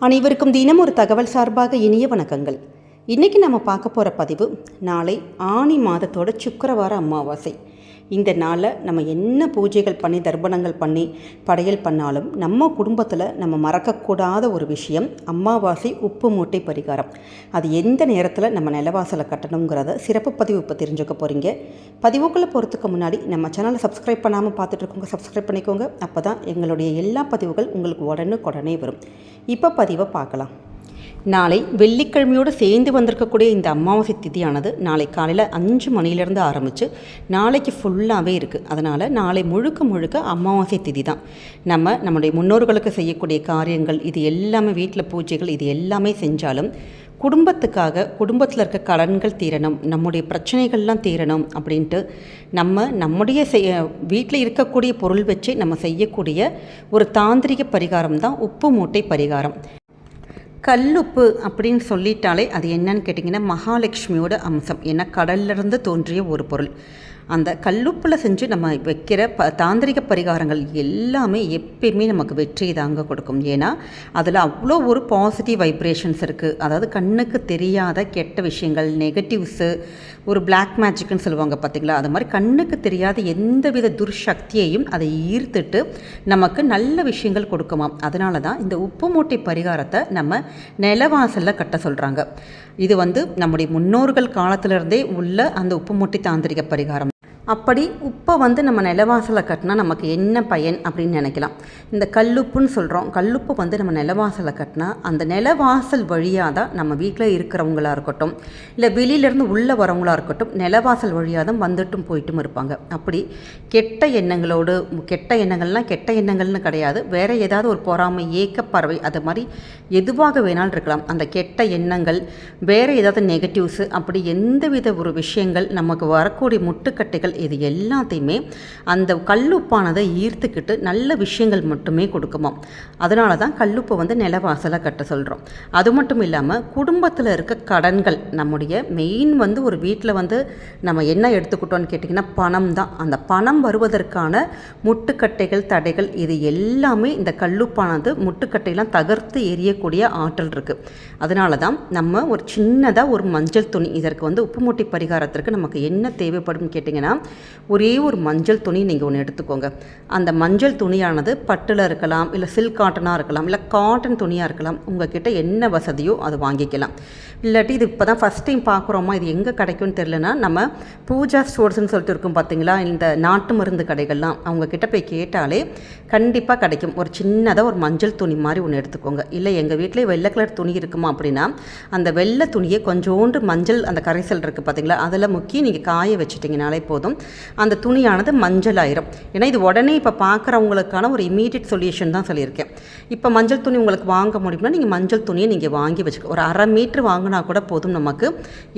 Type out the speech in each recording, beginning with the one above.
அனைவருக்கும் தினம் ஒரு தகவல் சார்பாக இனிய வணக்கங்கள். இன்றைக்கி நம்ம பார்க்க போகிற பதிவு நாளை ஆனி மாதத்தோட சுக்கிரவார அமாவாசை. இந்த நாளில் நம்ம என்ன பூஜைகள் பண்ணி தர்ப்பணங்கள் பண்ணி படையல் பண்ணாலும் நம்ம குடும்பத்தில் நம்ம மறக்கக்கூடாத ஒரு விஷயம் அமாவாசை உப்பு மூட்டை பரிகாரம். அது எந்த நேரத்தில் நம்ம நிலவாசலை கட்டணுங்கிறத சிறப்பு பதிவு இப்போ தெரிஞ்சுக்க போகிறீங்க. பதிவுக்குள்ளே போகிறதுக்கு முன்னாடி நம்ம சேனலை சப்ஸ்கிரைப் பண்ணாமல் பார்த்துட்ருக்கோங்க, சப்ஸ்கிரைப் பண்ணிக்கோங்க. அப்போ தான் எங்களுடைய எல்லா பதிவுகள் உங்களுக்கு உடனுக்குடனே வரும். இப்போ பதிவை பார்க்கலாம். நாளை வெள்ளிக்கிழமையோடு சேர்ந்து வந்திருக்கக்கூடிய இந்த அமாவாசை திதியானது நாளை காலையில் 5 மணிலேருந்து ஆரம்பித்து நாளைக்கு ஃபுல்லாகவே இருக்குது. அதனால் நாளை முழுக்க அமாவாசை திதி தான். நம்முடைய முன்னோர்களுக்கு செய்யக்கூடிய காரியங்கள் இது எல்லாமே, வீட்டில் பூஜைகள் இது எல்லாமே செஞ்சாலும் குடும்பத்துக்காக, குடும்பத்தில் இருக்க கடன்கள் தீரணும், நம்முடைய பிரச்சனைகள்லாம் தீரணும் அப்படின்ட்டு நம்முடைய வீட்டில் இருக்கக்கூடிய பொருள் வச்சு நம்ம செய்யக்கூடிய ஒரு தாந்திரிக பரிகாரம் தான் உப்பு மூட்டை பரிகாரம். கல்லுப்பு அப்படின்னு சொல்லிட்டாலே அது என்னன்னு கேட்டிங்கன்னா மகாலட்சுமியோட அம்சம். ஏன்னா கடல்லிருந்து தோன்றிய ஒரு பொருள். அந்த கல்லுப்பில் செஞ்சு நம்ம வைக்கிற தாந்திரிக பரிகாரங்கள் எல்லாமே எப்பயுமே நமக்கு வெற்றியை தாங்க கொடுக்கும். ஏன்னா அதில் அவ்வளோ ஒரு பாசிட்டிவ் வைப்ரேஷன்ஸ் இருக்குது. அதாவது கண்ணுக்கு தெரியாத கெட்ட விஷயங்கள், நெகட்டிவ்ஸு, ஒரு பிளாக் மேஜிக்னு சொல்லுவாங்க பார்த்திங்களா, அது மாதிரி கண்ணுக்கு தெரியாத எந்தவித துர்சக்தியையும் அதை ஈர்த்துட்டு நமக்கு நல்ல விஷயங்கள் கொடுக்குமாம். அதனால தான் இந்த உப்பு மூட்டை பரிகாரத்தை நம்ம நிலவாசலில் கட்ட சொல்கிறாங்க. இது நம்முடைய முன்னோர்கள் காலத்திலிருந்தே உள்ள அந்த உப்பு மூட்டை தாந்திரிக பரிகாரம். அப்படி உப்பை நம்ம நிலவாசலை கட்டினா நமக்கு என்ன பயன் அப்படின்னு நினைக்கலாம். இந்த கல்லுப்புன்னு சொல்கிறோம். கல்லுப்பு நம்ம நிலவாசலை கட்டினா அந்த நிலவாசல் வழியாக தான் நம்ம வீட்டில் இருக்கிறவங்களாக இருக்கட்டும், இல்லை வெளியிலேருந்து உள்ளே வரவங்களாக இருக்கட்டும், நிலவாசல் வழியாக தான் வந்துட்டும் போயிட்டும் இருப்பாங்க. அப்படி கெட்ட எண்ணங்கள்னால் கெட்ட எண்ணங்கள்னு கிடையாது, வேறு ஏதாவது ஒரு பொறாமை, ஏக்கப்பறவை, அது மாதிரி எதுவாக வேணாலும் இருக்கலாம். அந்த கெட்ட எண்ணங்கள், வேறு ஏதாவது நெகட்டிவ்ஸு, அப்படி எந்தவித ஒரு விஷயங்கள் நமக்கு வரக்கூடிய முட்டுக்கட்டைகள் இது எல்லாத்தையுமே அந்த கல்லுப்பானதை ஈர்த்துக்கிட்டு நல்ல விஷயங்கள் மட்டுமே கொடுக்குமா. அதனால தான் கல்லுப்பை நிலவாசலை கட்ட சொல்கிறோம். அது மட்டும் இல்லாமல் குடும்பத்தில் இருக்க கடன்கள், நம்முடைய மெயின் ஒரு வீட்டில் நம்ம என்ன எடுத்துக்கிட்டோன்னு கேட்டிங்கன்னா பணம் தான். அந்த பணம் வருவதற்கான முட்டுக்கட்டைகள், தடைகள் இது எல்லாமே இந்த கல்லுப்பானது முட்டுக்கட்டையெல்லாம் தகர்த்து எரியக்கூடிய ஆற்றல் இருக்குது. அதனால தான் நம்ம ஒரு சின்னதாக ஒரு மஞ்சள் துணி, இதற்கு உப்பு மூட்டை பரிகாரத்திற்கு நமக்கு என்ன தேவைப்படும் கேட்டிங்கன்னா ஒரே ஒரு மஞ்சள் துணி நீங்கள் ஒன்று எடுத்துக்கோங்க. அந்த மஞ்சள் துணியானது பட்டில் இருக்கலாம், இல்லை சில்க் காட்டனாக இருக்கலாம், இல்லை காட்டன் துணியாக இருக்கலாம். உங்கள்கிட்ட என்ன வசதியோ அது வாங்கிக்கலாம். இல்லாட்டி இது இப்போ தான் ஃபஸ்ட் டைம் பார்க்குறோமா, இது எங்கே கிடைக்கும்னு தெரிலனா நம்ம பூஜா ஸ்டோர்ஸ்ன்னு சொல்லிட்டு இருக்கும் பார்த்தீங்களா, இந்த நாட்டு மருந்து கடைகள்லாம், அவங்கக்கிட்ட போய் கேட்டாலே கண்டிப்பாக கிடைக்கும். ஒரு சின்னதாக ஒரு மஞ்சள் துணி மாதிரி ஒன்று எடுத்துக்கோங்க. இல்லை எங்கள் வீட்டிலே வெள்ளை கலர் துணி இருக்குமா அப்படின்னா அந்த வெள்ளை துணியை கொஞ்சோண்டு மஞ்சள், அந்த கரைசல் இருக்குது பார்த்தீங்களா, அதில் முக்கி நீங்கள் காய வச்சுட்டிங்கனாலே போதும். அந்த துணியானது மஞ்சள் ஆயிரும். ஏன்னா இது உடனே இப்போ பார்க்குறவங்களுக்கான ஒரு இமீடியட் சொல்யூஷன் தான் சொல்லியிருக்கேன். இப்போ மஞ்சள் துணி உங்களுக்கு வாங்க முடியும்னா நீங்கள் மஞ்சள் துணியை நீங்கள் வாங்கி வச்சுக்க. ஒரு 1/2 மீட்டர் வாங்கினா கூட போதும். நமக்கு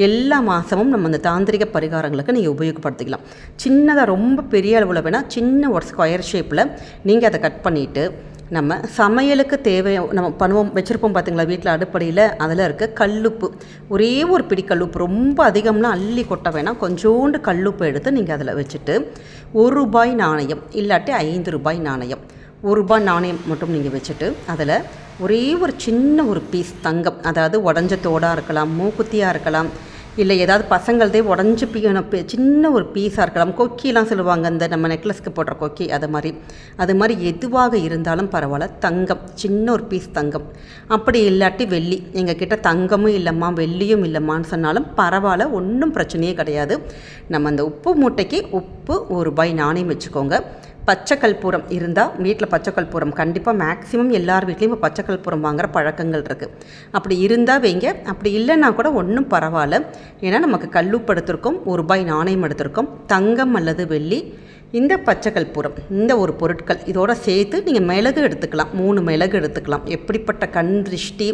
எல்லா மாதமும் நம்ம அந்த தாந்திரிக பரிகாரங்களுக்கு நீங்கள் உபயோகப்படுத்திக்கலாம். சின்னதாக, ரொம்ப பெரிய அளவில் வேணால் சின்ன ஒரு ஸ்கொயர் ஷேப்பில் நீங்கள் அதை கட் பண்ணிவிட்டு நம்ம சமையலுக்கு தேவை நம்ம பண்ணுவோம் வச்சுருப்போம் பார்த்திங்களா வீட்டில் அடுப்படியில், அதில் இருக்க கல்லுப்பு, ஒரே ஒரு பிடி கல்லுப்பு, ரொம்ப அதிகம்லாம் அள்ளி கொட்ட வேணாம், கொஞ்சோண்டு கல்லுப்பு எடுத்து நீங்கள் அதில் வச்சுட்டு ₹1 நாணயம் இல்லாட்டி ₹5 நாணயம், ₹1 நாணயம் மட்டும் நீங்கள் வச்சுட்டு அதில் ஒரே ஒரு சின்ன ஒரு பீஸ் தங்கம், அதாவது உடஞ்ச தோடாக இருக்கலாம், மூக்குத்தியாக இருக்கலாம், இல்லை ஏதாவது பசங்களதே உடஞ்சி சின்ன ஒரு பீஸாக இருக்கலாம், கொக்கிலாம் சொல்லுவாங்க, அந்த நம்ம நெக்லஸ்க்கு போடுற கொக்கி, அது மாதிரி எதுவாக இருந்தாலும் பரவாயில்ல, தங்கம், சின்ன ஒரு பீஸ் தங்கம். அப்படி இல்லாட்டி வெள்ளி, எங்கள் கிட்ட தங்கமும் இல்லைம்மா வெள்ளியும் இல்லைம்மான்னு சொன்னாலும் பரவாயில்ல, ஒன்றும் பிரச்சனையே கிடையாது. நம்ம அந்த உப்பு மூட்டைக்கு உப்பு ₹1 நாணயம் வச்சுக்கோங்க. பச்சை கற்பூரம் இருந்தால் வீட்டில் பச்சை கற்பூரம் கண்டிப்பாக மேக்ஸிமம் எல்லார் வீட்லேயும் இப்போ பச்சை கற்பூரம் வாங்குகிற பழக்கங்கள் இருக்குது. அப்படி இருந்தால் வைங்க, அப்படி இல்லைன்னா கூட ஒன்றும் பரவாயில்ல. ஏன்னா நமக்கு கல்லுப்பு எடுத்திருக்கோம், ₹1 நாணயம் எடுத்திருக்கோம், தங்கம் அல்லது வெள்ளி, இந்த பச்சை கற்பூரம், இந்த ஒரு பொருட்கள் இதோட சேர்த்து நீங்கள் மிளகு எடுத்துக்கலாம், 3 மிளகு எடுத்துக்கலாம். எப்படிப்பட்ட கண் திருஷ்டி,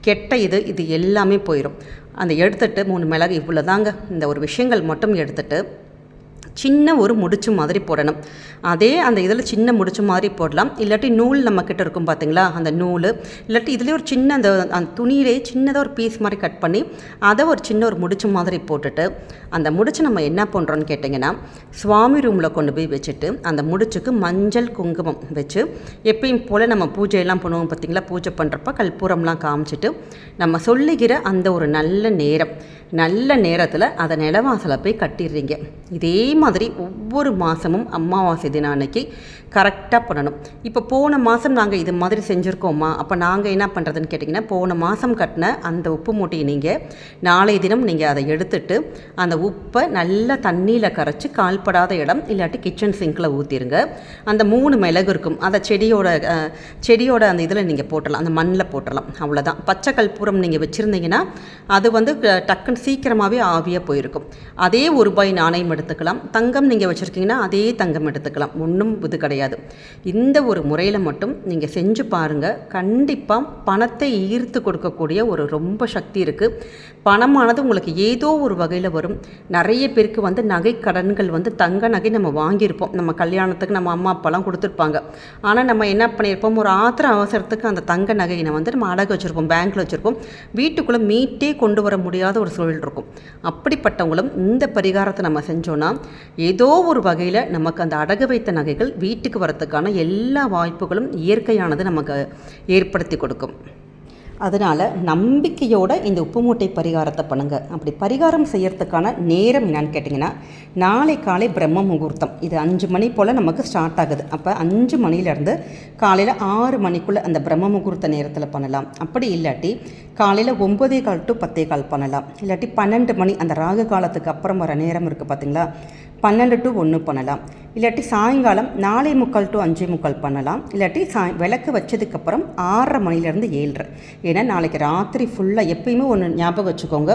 கெட்ட இது எல்லாமே போயிடும். அந்த எடுத்துகிட்டு 3 மிளகு, இவ்வளோ தாங்க, இந்த ஒரு விஷயங்கள் மட்டும் எடுத்துகிட்டு சின்ன ஒரு முடிச்சு மாதிரி போடணும். அதே அந்த இதில் சின்ன முடிச்சு மாதிரி போடலாம். இல்லாட்டி நூல் நம்மக்கிட்ட இருக்கும் பார்த்தீங்களா, அந்த நூல் இல்லாட்டி இதுலேயே ஒரு சின்ன அந்த துணியிலே சின்னதாக ஒரு பீஸ் மாதிரி கட் பண்ணி அதை ஒரு சின்ன ஒரு முடிச்சு மாதிரி போட்டுட்டு அந்த முடிச்சு நம்ம என்ன பண்ணுறோன்னு கேட்டிங்கன்னா, சுவாமி ரூமில் கொண்டு போய் வச்சுட்டு அந்த முடிச்சுக்கு மஞ்சள் குங்குமம் வச்சு எப்பயும் போல் நம்ம பூஜையெல்லாம் பண்ணுவோம் பார்த்திங்களா, பூஜை பண்ணுறப்ப கற்பூரம்லாம் காமிச்சிட்டு நம்ம சொல்லுகிற அந்த ஒரு நல்ல நேரத்தில் அதை நிலவாசலை போய் கட்டிடுறீங்க. இதே மாதிரி ஒவ்வொரு மாதமும் அமாவாசை தினம் அன்னைக்கு கரெக்டாக பண்ணணும். இப்போ போன மாதம் நாங்கள் இது மாதிரி செஞ்சுருக்கோமா, அப்போ நாங்கள் என்ன பண்ணுறதுன்னு கேட்டிங்கன்னா, போன மாதம் கட்டின அந்த உப்பு மூட்டையை நீங்கள் நாளைய தினம் நீங்கள் அதை எடுத்துட்டு அந்த உப்பை நல்லா தண்ணியில் கரைச்சி கால்படாத இடம் இல்லாட்டி கிச்சன் சிங்கில் ஊற்றிடுங்க. அந்த 3 மிளகு இருக்கும், அதை செடியோட அந்த இதில் நீங்கள் போட்டலாம், அந்த மண்ணில் போட்டலாம். அவ்வளோதான். பச்சை கற்பூரம் நீங்கள் வச்சுருந்தீங்கன்னா அது டக்குன்னு சீக்கிரமாகவே ஆவியாக போயிருக்கும். அதே ₹1 நாணயம் எடுத்துக்கலாம். தங்கம் நீங்கள் வச்சுருக்கீங்கன்னா அதே தங்கம் எடுத்துக்கலாம். ஒன்றும் இது கிடையாது. இந்த ஒரு முறையில் மட்டும் நீங்கள் செஞ்சு பாருங்கள். கண்டிப்பாக பணத்தை ஈர்த்து கொடுக்கக்கூடிய ஒரு ரொம்ப சக்தி இருக்குது. பணமானது உங்களுக்கு ஏதோ ஒரு வகையில் வரும். நிறைய பேருக்கு நகை கடன்கள் தங்க நகை நம்ம வாங்கியிருப்போம், நம்ம கல்யாணத்துக்கு நம்ம அம்மா அப்பாலாம் கொடுத்துருப்பாங்க. ஆனால் நம்ம என்ன பண்ணியிருப்போம், ஒரு ஆத்திர அவசரத்துக்கு அந்த தங்க நகையை நம்ம அடகு வச்சுருப்போம், பேங்க்கில் வச்சுருப்போம். வீட்டுக்குள்ளே மீட்டே கொண்டு வர முடியாத ஒரு சூழல் இருக்கும். அப்படிப்பட்டவங்களும் இந்த பரிகாரத்தை நம்ம செஞ்சோன்னா ஏதோ ஒரு வகையில் நமக்கு அந்த அடகு வைத்த நகைகள் வீட்டுக்கு வரத்துக்கான எல்லா வாய்ப்புகளும் இயற்கையானது நமக்கு ஏற்படுத்தி கொடுக்கும். அதனால் நம்பிக்கையோடு இந்த உப்பு மூட்டை பரிகாரத்தை பண்ணுங்கள். அப்படி பரிகாரம் செய்யறதுக்கான நேரம் என்னான்னு கேட்டிங்கன்னா, நாளை காலை பிரம்ம முகூர்த்தம். இது 5 மணி போல் நமக்கு ஸ்டார்ட் ஆகுது. அப்போ 5 மணிலேருந்து காலையில் 6 மணிக்குள்ளே அந்த பிரம்ம முகூர்த்த நேரத்தில் பண்ணலாம். அப்படி இல்லாட்டி காலையில் 9:15 to 10:15 பண்ணலாம். இல்லாட்டி 12 மணி அந்த ராகு காலத்துக்கு அப்புறம் வர நேரம் இருக்குது பார்த்திங்களா, 12 to 1 பண்ணலாம். இல்லாட்டி சாயங்காலம் 4:45 to 5:45 பண்ணலாம். இல்லாட்டி விளக்கு வச்சதுக்கப்புறம் 6:30 மணிலேருந்து 7:30. ஏன்னா நாளைக்கு ராத்திரி ஃபுல்லாக எப்பயுமே ஒன்று ஞாபகம் வச்சுக்கோங்க,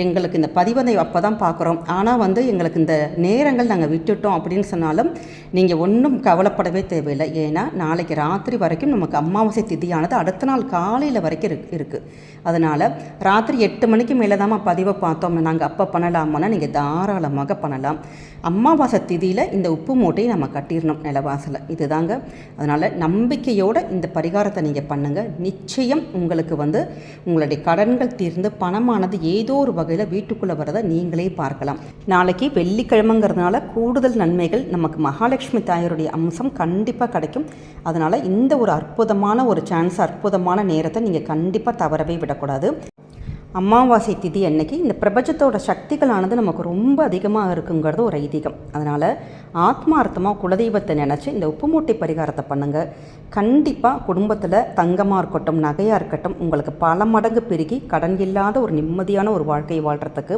எங்களுக்கு இந்த பதிவதை அப்போ தான் பார்க்குறோம், ஆனால் எங்களுக்கு இந்த நேரங்கள் நாங்கள் விட்டுட்டோம் அப்படின்னு சொன்னாலும் நீங்கள் ஒன்றும் கவலைப்படவே தேவையில்லை. ஏன்னா நாளைக்கு ராத்திரி வரைக்கும் நமக்கு அமாவாசை திதியானது அடுத்த நாள் காலையில் வரைக்கும் இருக்குது. அதனால் ராத்திரி 8 மணிக்கு மேலே தான் பதிவை பார்த்தோம் நாங்கள் அப்போ பண்ணலாமான்னா நீங்கள் தாராளமாக பண்ணலாம். அமாவாசை திதியில் இந்த உப்பு மூட்டையை நம்ம கட்டிடணும் நிலவாசலை. இதுதாங்க. அதனால் நம்பிக்கையோடு இந்த பரிகாரத்தை நீங்கள் பண்ணுங்கள். நிச்சயம் உங்களுக்கு உங்களுடைய கடன்கள் தீர்ந்து பணமானது ஏதோ ஒரு வகையில் வீட்டுக்குள்ளே வரதை நீங்களே பார்க்கலாம். நாளைக்கு வெள்ளிக்கிழமைங்கிறதுனால கூடுதல் நன்மைகள் நமக்கு மகாலட்சுமி தாயாருடைய அம்சம் கண்டிப்பாக கிடைக்கும். அதனால் இந்த ஒரு அற்புதமான ஒரு சான்ஸ், அற்புதமான நேரத்தை நீங்கள் கண்டிப்பாக தவறவே விடக்கூடாது. அமாவாசை திதி அன்னைக்கு இந்த பிரபஞ்சத்தோட சக்திகளானது நமக்கு ரொம்ப அதிகமாக இருக்குங்கிறது ஒரு ஐதீகம். அதனால் ஆத்மார்த்தமாக குலதெய்வத்தை நினச்சி இந்த உப்பு மூட்டை பரிகாரத்தை பண்ணுங்கள். கண்டிப்பாக குடும்பத்தில் தங்கமாக இருக்கட்டும், நகையாக இருக்கட்டும், உங்களுக்கு பல மடங்கு பெருகி கடன் இல்லாத ஒரு நிம்மதியான ஒரு வாழ்க்கையை வாழ்கிறதுக்கு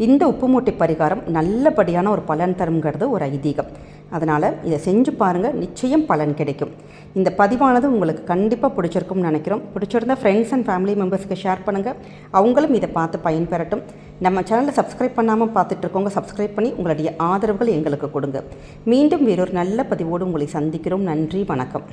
இந்த உப்பு மூட்டை பரிகாரம் நல்லபடியான ஒரு பலன் தருங்கிறது ஒரு ஐதீகம். அதனால் இதை செஞ்சு பாருங்கள், நிச்சயம் பலன் கிடைக்கும். இந்த பதிவானது உங்களுக்கு கண்டிப்பாக பிடிச்சிருக்கும்னு நினைக்கிறோம். பிடிச்சிருந்தால் ஃப்ரெண்ட்ஸ் அண்ட் ஃபேமிலி மெம்பர்ஸ்க்கு ஷேர் பண்ணுங்கள், அவங்களும் இதை பார்த்து பயன்பெறட்டும். நம்ம சேனலை சப்ஸ்கிரைப் பண்ணாமல் பார்த்துட்ருக்கோங்க, சப்ஸ்கிரைப் பண்ணி உங்களுடைய ஆதரவுகள் எங்களுக்கு கொடுங்க. மீண்டும் வேறொரு நல்ல பதிவோடு உங்களை சந்திக்கிறோம். நன்றி, வணக்கம்.